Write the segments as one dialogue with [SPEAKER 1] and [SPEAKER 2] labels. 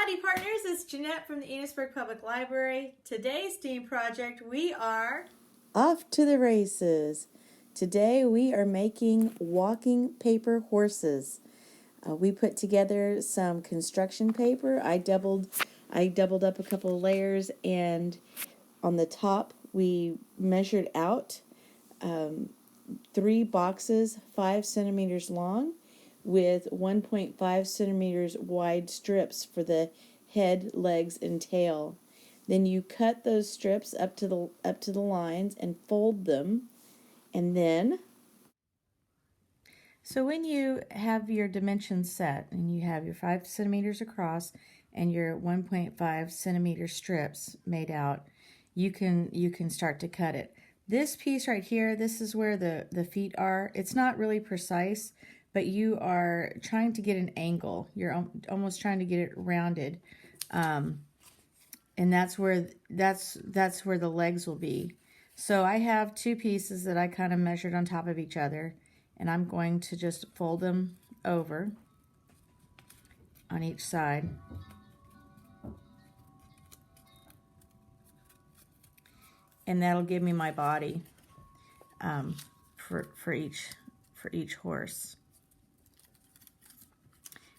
[SPEAKER 1] Howdy partners, it's Jeanette from the Enosburg Public Library. Today's STEAM project, we are
[SPEAKER 2] off to the races. Today we are making walking paper horses. We put together some construction paper. I doubled up a couple of layers, and on the top we measured out 3 boxes 5 centimeters long with 1.5 centimeters wide strips for the head, legs, and tail. Then you cut those strips up to the lines and fold them, and then
[SPEAKER 1] So when you have your dimensions set and you have your 5 centimeters across and your 1.5 centimeter strips made out, you can start to cut it. This piece right here, this is where the feet are. It's not really precise, but you are trying to get an angle. You're almost trying to get it rounded. And that's where the legs will be. So I have 2 pieces that I kind of measured on top of each other, and I'm going to just fold them over on each side. And that'll give me my body for each horse.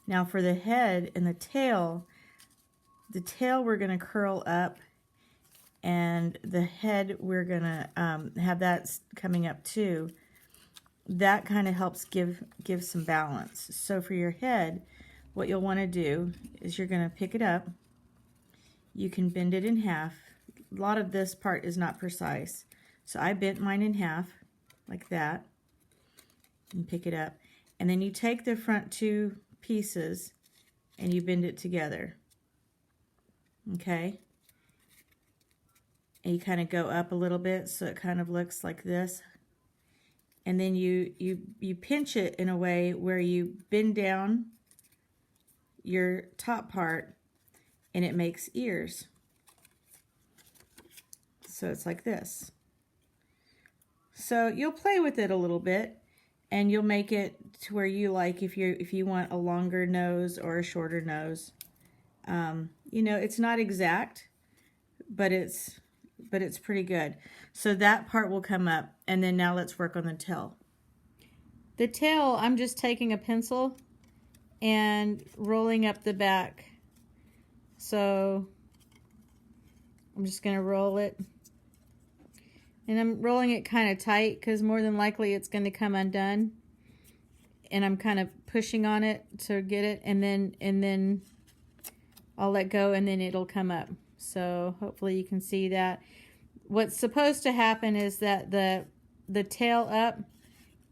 [SPEAKER 1] Now for the head and the tail we're going to curl up, and the head we're going to have that coming up too. That kind of helps give some balance. So for your head, what you'll want to do is you're going to pick it up. You can bend it in half. A lot of this part is not precise, so I bent mine in half like that and pick it up, and then you take the front 2 pieces and you bend it together. Okay, and you kind of go up a little bit so it kind of looks like this, and then you pinch it in a way where you bend down your top part and it makes ears. So it's like this. So you'll play with it a little bit, and you'll make it to where you like, if you want a longer nose or a shorter nose. You know, it's not exact, but it's pretty good. So that part will come up, and then now let's work on the tail. The tail, I'm just taking a pencil and rolling up the back. So I'm just going to roll it. And I'm rolling it kind of tight because more than likely it's going to come undone. And I'm kind of pushing on it to get it, and then I'll let go, and then it'll come up. So hopefully you can see that. What's supposed to happen is that the tail up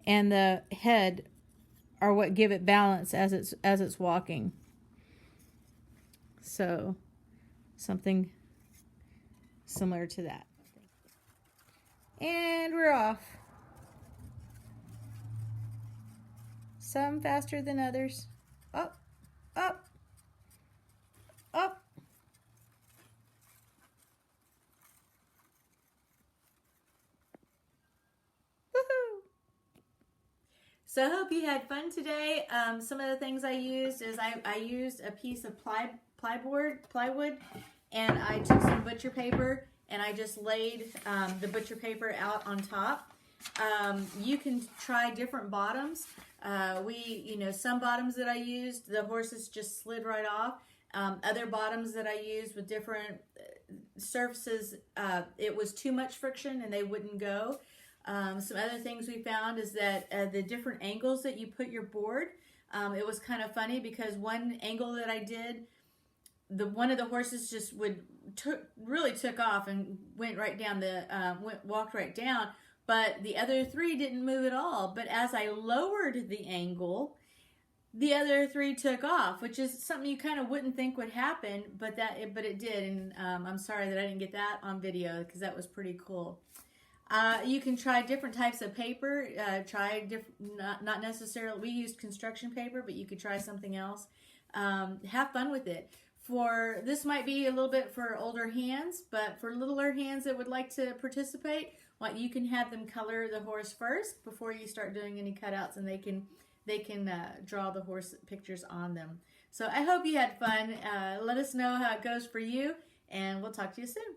[SPEAKER 1] and the head are what give it balance as it's walking. So something similar to that. And we're off. Some faster than others. Up, up, up. Woohoo! So I hope you had fun today. Some of the things I used is I used a piece of plywood, and I took some butcher paper, and I just laid the butcher paper out on top. You can try different bottoms. Some bottoms that I used, the horses just slid right off. Other bottoms that I used with different surfaces, it was too much friction and they wouldn't go. Some other things we found is that the different angles that you put your board, it was kind of funny because one angle that I did, one of the horses just really took off and went right down walked right down, but the other 3 didn't move at all. But as I lowered the angle, the other 3 took off, which is something you kind of wouldn't think would happen, but it did. And I'm sorry that I didn't get that on video because that was pretty cool. You can try different types of paper. Not necessarily, we used construction paper, but you could try something else. Have fun with it. This might be a little bit for older hands, but for littler hands that would like to participate, you can have them color the horse first before you start doing any cutouts, and they can draw the horse pictures on them. So I hope you had fun. Let us know how it goes for you, and we'll talk to you soon.